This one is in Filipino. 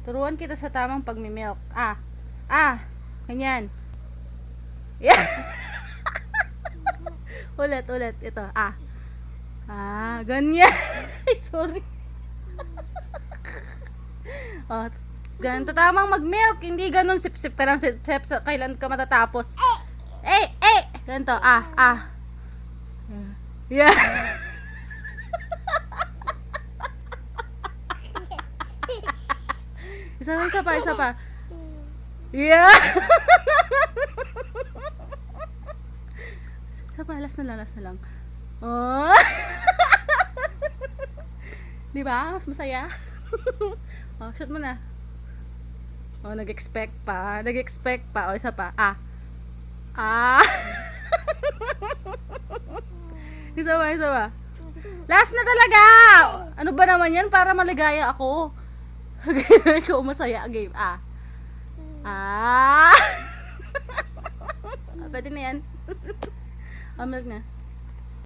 Turuan kita sa tamang pagmi-milk. Ganyan. Yeah. Ulit. Ito. Ganyan. Ay, sorry. Ganito tamang mag-milk. Hindi ganun sip-sip ka lang, sip-sip. Kailan ka matatapos? Ganito. Yeah. Isa pa. Yeah. Isa pa, last na lang. Oh. Di ba? Mas masaya. Shoot mo na. Nag-expect pa. Isa pa. Isa pa. Last na talaga. Ano ba naman yan? Para maligaya ako. Ikaw masaya game. Pwede na yan. Milk na.